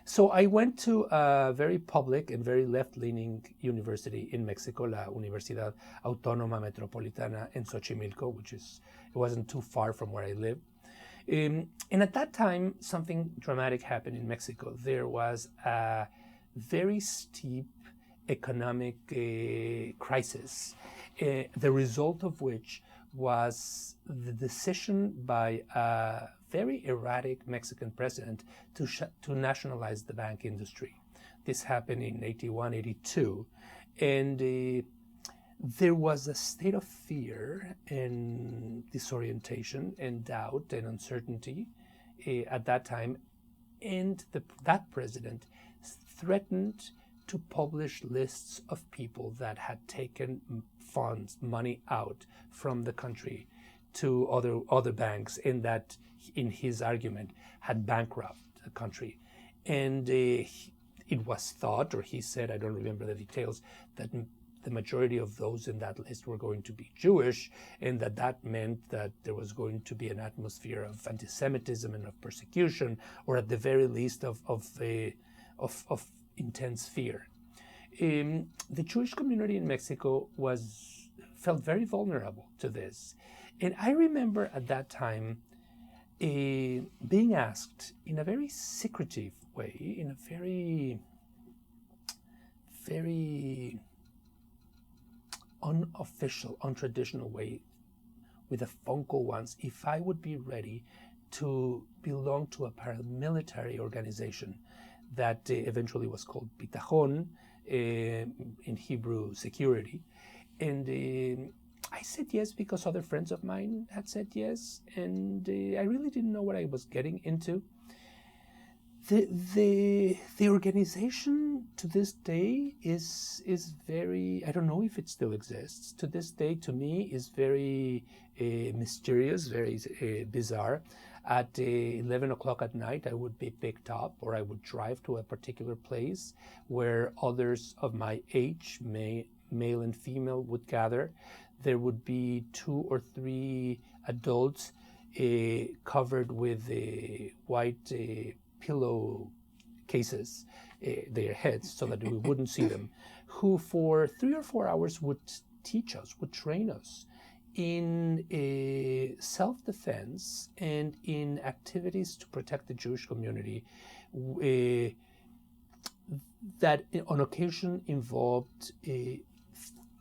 So I went to a very public and very left-leaning university in Mexico, la Universidad Autónoma Metropolitana in Xochimilco, it wasn't too far from where I lived. And at that time, something dramatic happened in Mexico. There was a very steep economic crisis, the result of which was the decision by a very erratic Mexican president to nationalize the bank industry. This happened in 81, 82. And there was a state of fear and disorientation and doubt and uncertainty at that time. And that president threatened to publish lists of people that had taken money out from the country to other banks, and that, in his argument, had bankrupted the country. And it was thought, or he said, I don't remember the details, that the majority of those in that list were going to be Jewish, and that meant that there was going to be an atmosphere of anti-Semitism and of persecution, or at the very least of intense fear. The Jewish community in Mexico felt very vulnerable to this. And I remember at that time being asked in a very secretive way, in a very, very unofficial, untraditional way, with a phone call once, if I would be ready to belong to a paramilitary organization that eventually was called Bitakhon, in Hebrew, security. And I said yes because other friends of mine had said yes, and I really didn't know what I was getting into. The organization to this day is very, I don't know if it still exists, to this day to me is very mysterious, very bizarre. At 11 o'clock at night, I would be picked up, or I would drive to a particular place where others of my age, male and female, would gather. There would be 2 or 3 adults covered with white pillow cases, their heads, so that we wouldn't see them, who for 3 or 4 hours would teach us, would train us in self-defense and in activities to protect the Jewish community that on occasion involved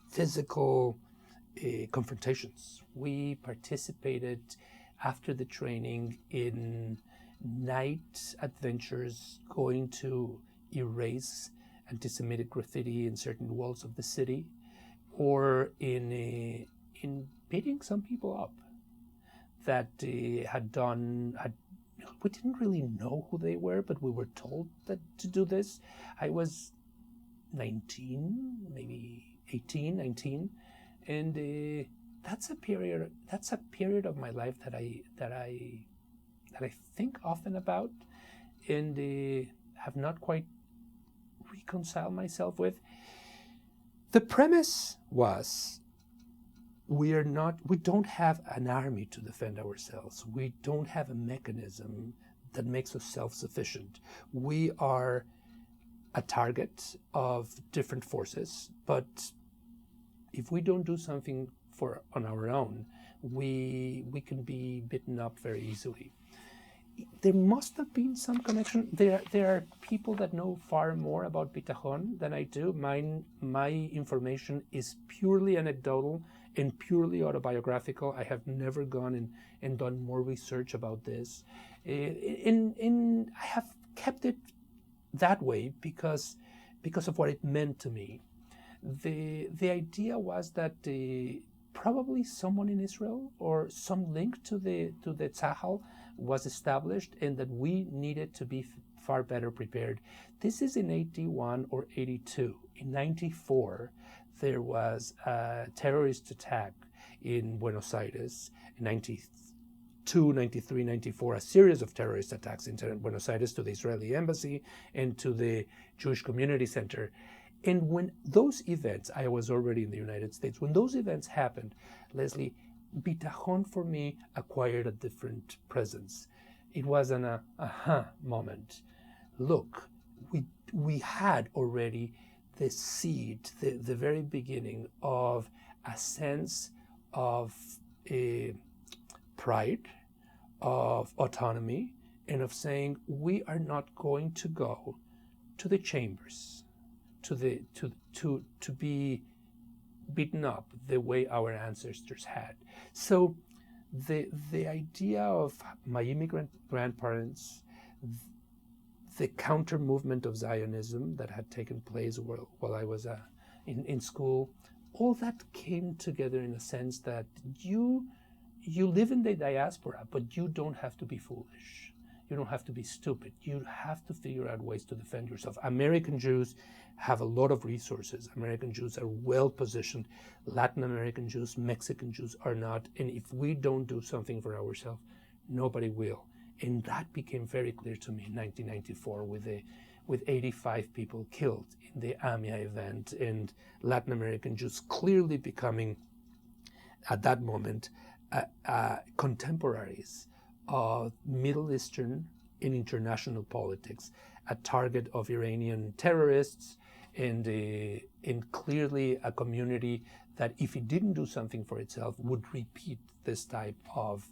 physical confrontations. We participated after the training in night adventures, going to erase anti-Semitic graffiti in certain walls of the city, or in beating some people up that we didn't really know who they were, but we were told to do this. I was 19, maybe 18, 19, and that's a period of my life that I think often about, and have not quite reconciled myself with. The premise was, we don't have an army to defend ourselves. We don't have a mechanism that makes us self-sufficient. We are a target of different forces, but if we don't do something on our own, we can be bitten up very easily. There must have been some connection. There are people that know far more about Bitakhon than I do. My information is purely anecdotal and purely autobiographical. I have never gone and done more research about this. And I have kept it that way because of what it meant to me. The idea was that probably someone in Israel or some link to the Tzahal was established, and that we needed to be far better prepared. This is in 81 or 82. In 94, there was a terrorist attack in Buenos Aires. In 92, 93, 94, a series of terrorist attacks in Buenos Aires, to the Israeli embassy and to the Jewish Community Center. And when those events, I was already in the United States, when those events happened, Leslie, Bitakhon for me acquired a different presence. It was an aha moment. Look, we had already the seed, the very beginning of a sense of pride, of autonomy, and of saying we are not going to go to the chambers, to be beaten up the way our ancestors had. So the idea of my immigrant grandparents, the counter movement of Zionism that had taken place while I was in school, all that came together in a sense that you live in the diaspora, but you don't have to be foolish. You don't have to be stupid. You have to figure out ways to defend yourself. American Jews have a lot of resources. American Jews are well positioned. Latin American Jews, Mexican Jews are not. And if we don't do something for ourselves, nobody will. And that became very clear to me in 1994 with 85 people killed in the AMIA event, and Latin American Jews clearly becoming, at that moment, contemporaries of Middle Eastern and international politics, a target of Iranian terrorists, and clearly a community that, if it didn't do something for itself, would repeat this type of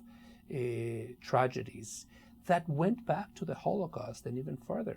tragedies that went back to the Holocaust and even further.